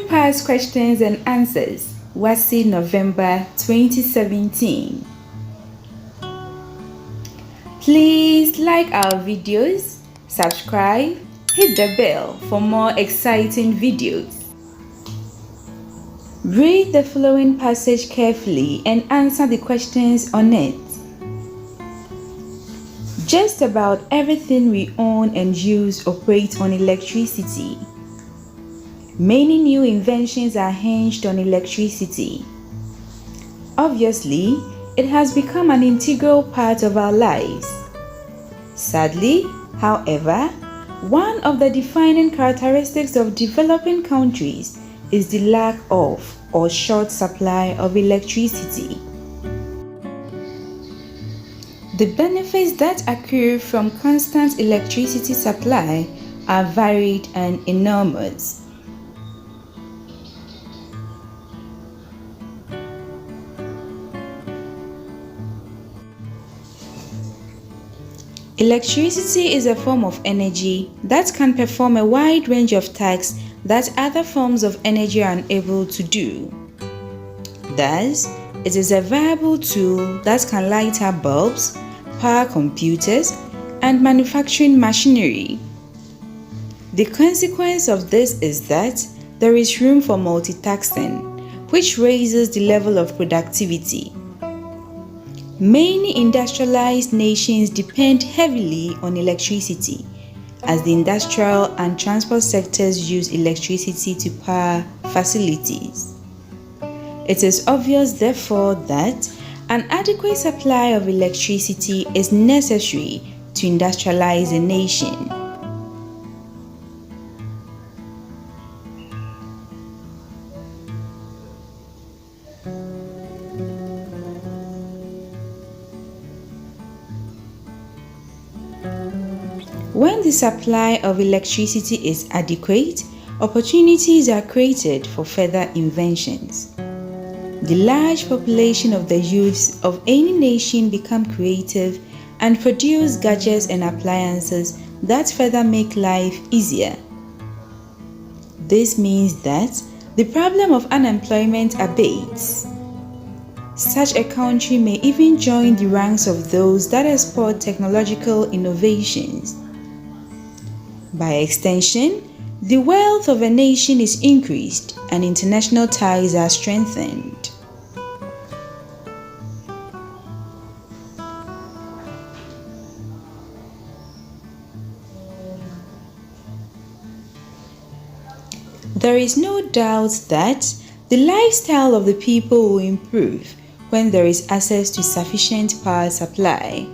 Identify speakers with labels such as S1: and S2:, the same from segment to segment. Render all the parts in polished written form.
S1: Past Questions and Answers, Wassce, November 2017. Please like our videos, subscribe, hit the bell for more exciting videos. Read the following passage carefully and answer the questions on it. Just about everything we own and use operates on electricity. Many new inventions are hinged on electricity. Obviously, it has become an integral part of our lives. Sadly, however, one of the defining characteristics of developing countries is the lack of or short supply of electricity. The benefits that accrue from constant electricity supply are varied and enormous. Electricity is a form of energy that can perform a wide range of tasks that other forms of energy are unable to do. Thus, it is a viable tool that can light up bulbs, power computers, and manufacturing machinery. The consequence of this is that there is room for multitasking, which raises the level of productivity. Many industrialized nations depend heavily on electricity, as the industrial and transport sectors use electricity to power facilities. It is obvious, therefore, that an adequate supply of electricity is necessary to industrialize a nation. When the supply of electricity is adequate, opportunities are created for further inventions. The large population of the youths of any nation become creative and produce gadgets and appliances that further make life easier. This means that the problem of unemployment abates. Such a country may even join the ranks of those that export technological innovations. By extension, the wealth of a nation is increased and international ties are strengthened. There is no doubt that the lifestyle of the people will improve when there is access to sufficient power supply.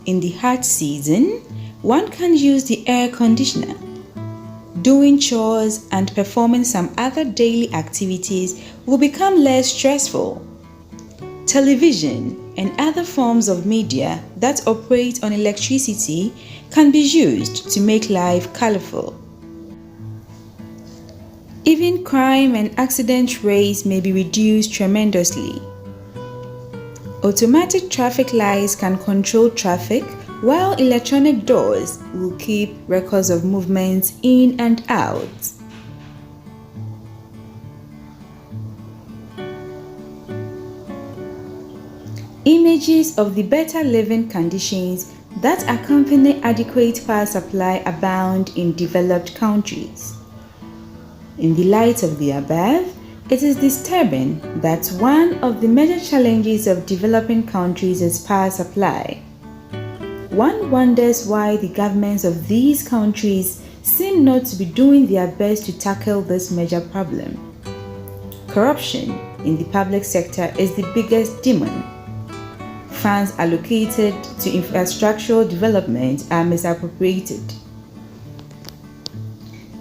S1: In the hot season, one can use the air conditioner. Doing chores and performing some other daily activities will become less stressful. Television and other forms of media that operate on electricity can be used to make life colorful. Even crime and accident rates may be reduced tremendously. Automatic traffic lights can control traffic, while electronic doors will keep records of movements in and out. Images of the better living conditions that accompany adequate power supply abound in developed countries. In the light of the above, it is disturbing that one of the major challenges of developing countries is power supply. One wonders why the governments of these countries seem not to be doing their best to tackle this major problem. Corruption in the public sector is the biggest demon. Funds allocated to infrastructural development are misappropriated.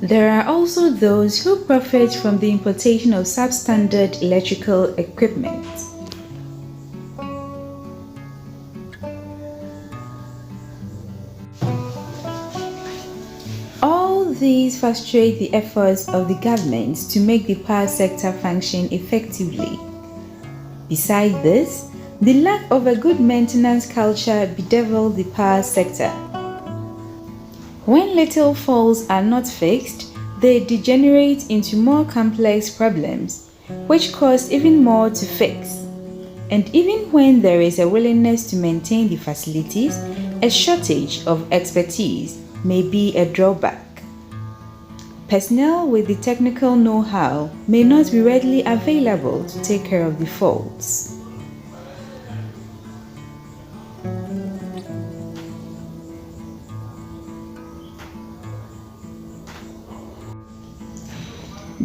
S1: There are also those who profit from the importation of substandard electrical equipment. All these frustrate the efforts of the government to make the power sector function effectively. Besides this, the lack of a good maintenance culture bedevils the power sector. When little faults are not fixed, they degenerate into more complex problems, which cost even more to fix. And even when there is a willingness to maintain the facilities, a shortage of expertise may be a drawback. Personnel with the technical know-how may not be readily available to take care of the faults.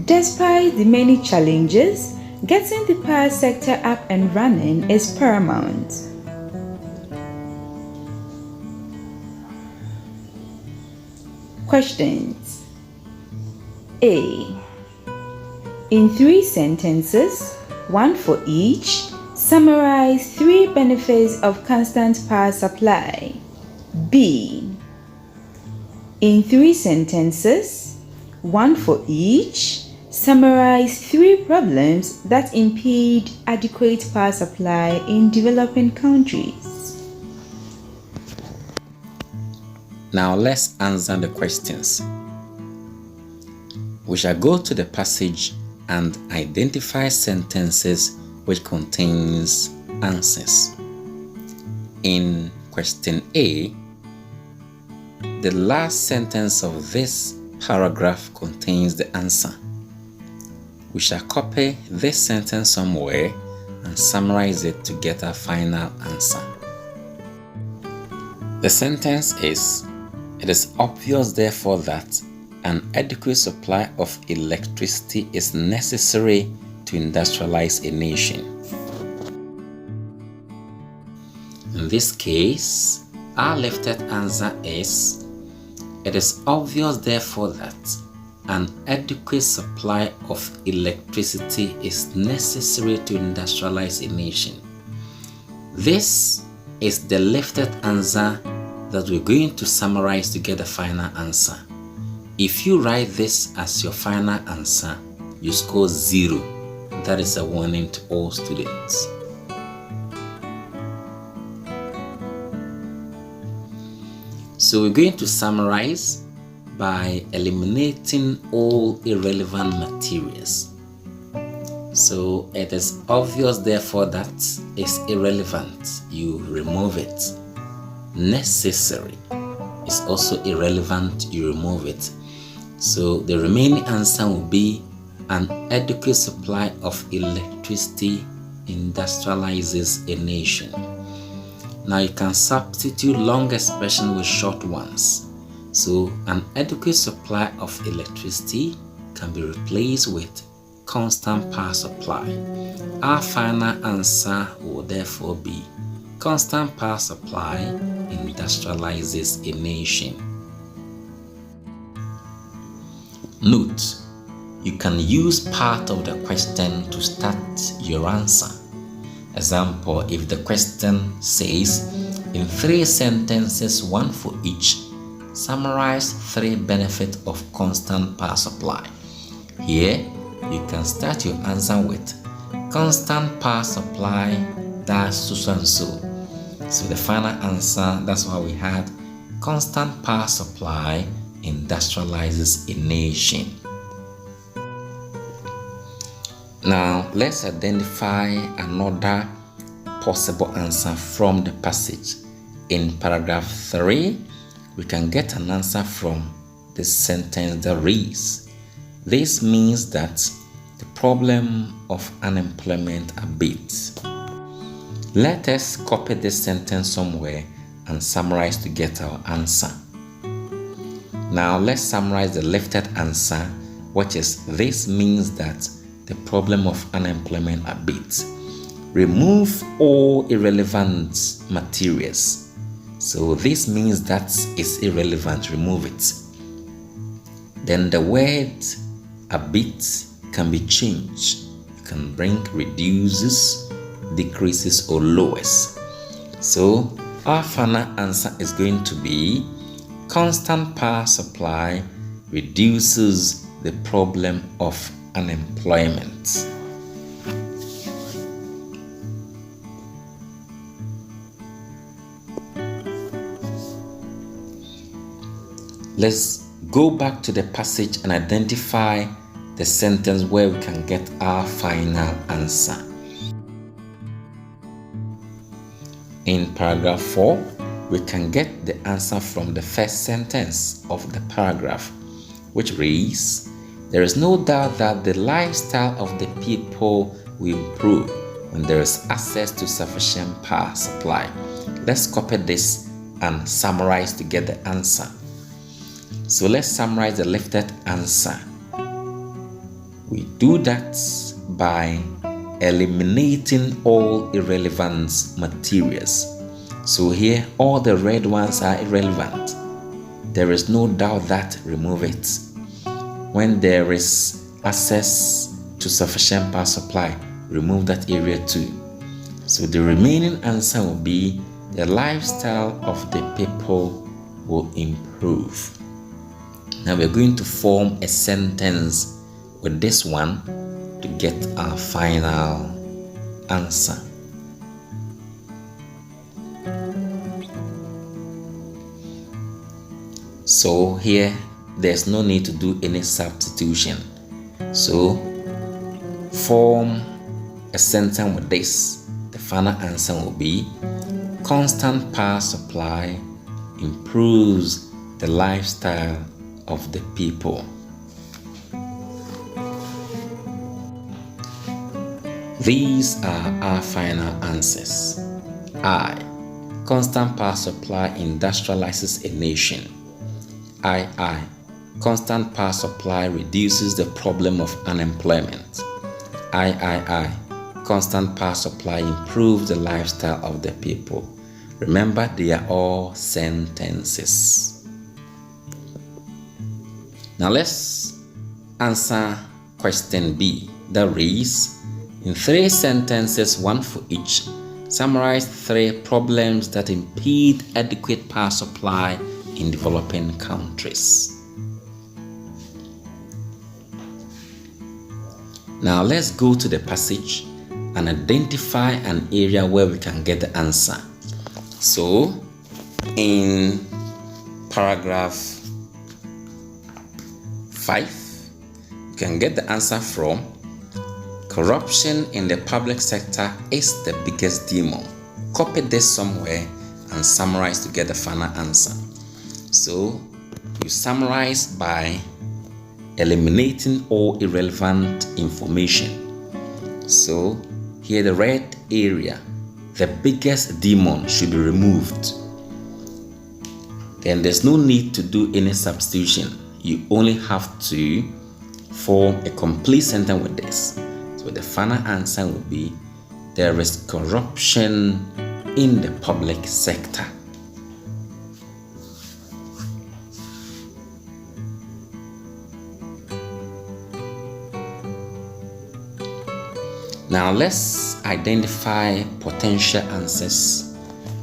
S1: Despite the many challenges, getting the power sector up and running is paramount. Questions. A. In 3 sentences, 1 for each, summarize 3 benefits of constant power supply. B. In 3 sentences, 1 for each, summarize 3 problems that impede adequate power supply in developing countries.
S2: Now let's answer the questions. We shall go to the passage and identify sentences which contains answers. In question A, the last sentence of this paragraph contains the answer. We shall copy this sentence somewhere and summarize it to get our final answer. The sentence is, "It is obvious therefore that an adequate supply of electricity is necessary to industrialize a nation." In this case, our lifted answer is, "It is obvious therefore that an adequate supply of electricity is necessary to industrialize a nation." This is the lifted answer that we're going to summarize to get the final answer. If you write this as your final answer, you score 0. That is a warning to all students. So we're going to summarize by eliminating all irrelevant materials. So it is obvious therefore that it's irrelevant. You remove it. Necessary is also irrelevant. You remove it. So the remaining answer will be an adequate supply of electricity industrializes a nation. Now you can substitute long expressions with short ones. So an adequate supply of electricity can be replaced with constant power supply. Our final answer will therefore be constant power supply industrializes a nation. Note, you can use part of the question to start your answer. Example, if the question says, in 3 sentences, 1 for each, summarize 3 benefits of constant power supply. Here, you can start your answer with constant power supply dash so and so. So the final answer, that's why we had constant power supply industrializes a nation. Now let's identify another possible answer from the passage. In paragraph 3, we can get an answer from the sentence that reads, "This means that the problem of unemployment abates." Let us copy this sentence somewhere and summarize to get our answer. Now let's summarize the lifted answer, which is, "This means that the problem of unemployment abates." Remove all irrelevant materials. So this means that is irrelevant, remove it. Then the word abate can be changed. You can bring reduces, decreases, or lowers. So our final answer is going to be constant power supply reduces the problem of unemployment. Let's go back to the passage and identify the sentence where we can get our final answer. In paragraph 4, we can get the answer from the first sentence of the paragraph, which reads, "There is no doubt that the lifestyle of the people will improve when there is access to sufficient power supply." Let's copy this and summarize to get the answer. So let's summarize the lifted answer. We do that by eliminating all irrelevant materials. So here all the red ones are irrelevant. There is no doubt that, remove it. When there is access to sufficient power supply, remove that area too. So the remaining answer will be the lifestyle of the people will improve. Now we're going to form a sentence with this one to get our final answer. So here there's no need to do any substitution. So form a sentence with this. The final answer will be constant power supply improves the lifestyle of the people. These are our final answers. I. Constant power supply industrializes a nation. II. Constant power supply reduces the problem of unemployment. III. Constant power supply improves the lifestyle of the people. Remember, they are all sentences. Now let's answer question B. That reads, in 3 sentences, 1 for each, summarize 3 problems that impede adequate power supply in developing countries. Now let's go to the passage and identify an area where we can get the answer. So in paragraph 5, you can get the answer from corruption in the public sector is the biggest demon. Copy this somewhere and summarize to get the final answer. So you summarize by eliminating all irrelevant information. So here the red area, the biggest demon, should be removed. Then there's no need to do any substitution. You only have to form a complete sentence with this. So the final answer will be there is corruption in the public sector. Now let's identify potential answers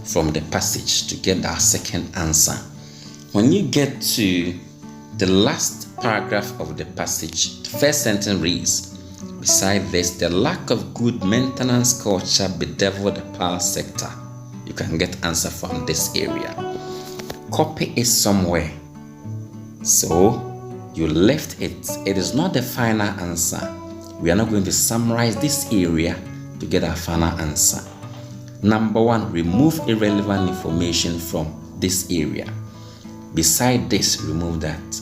S2: from the passage to get our second answer. When you get to the last paragraph of the passage, the first sentence reads, beside this, the lack of good maintenance culture bedevil the power sector. You can get answer from this area. Copy it somewhere. So you left it. It is not the final answer. We are not going to summarize this area to get our final answer. Number 1, remove irrelevant information from this area. Beside this, remove that.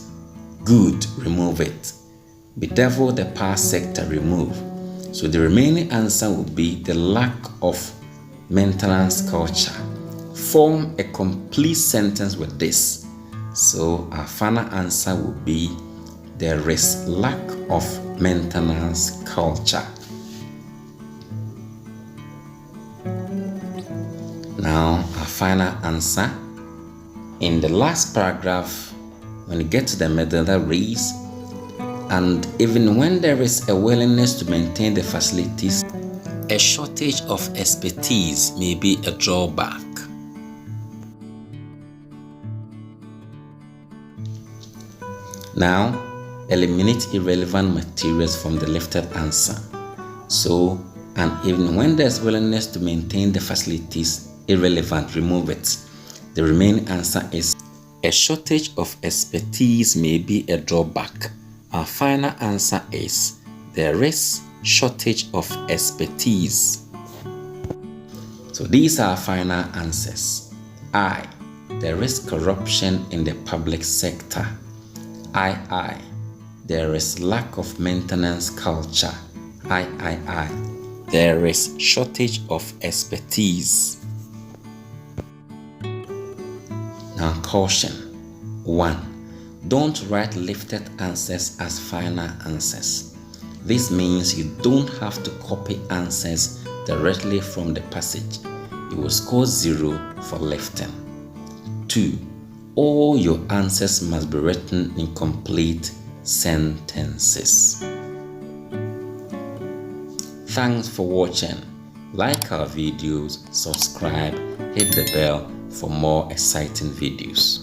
S2: Good, remove it. Bedevil the power sector, remove. So the remaining answer will be the lack of maintenance culture. Form a complete sentence with this. So our final answer will be there is lack of maintenance culture. Now our final answer. In the last paragraph, when you get to the middle, that reads, and even when there is a willingness to maintain the facilities, a shortage of expertise may be a drawback. Now, eliminate irrelevant materials from the lifted answer. So, and even when there's willingness to maintain the facilities, irrelevant, remove it. The remaining answer is A shortage of expertise may be a drawback. Our final answer is there is shortage of expertise. So these are final answers. I. There is corruption in the public sector. I. There is lack of maintenance culture. I. There is shortage of expertise. Now caution. 1. Don't write lifted answers as final answers. This means you don't have to copy answers directly from the passage. You will score 0 for lifting. 2. All your answers must be written in complete sentences. Thanks for watching. Like our videos, subscribe, hit the bell for more exciting videos.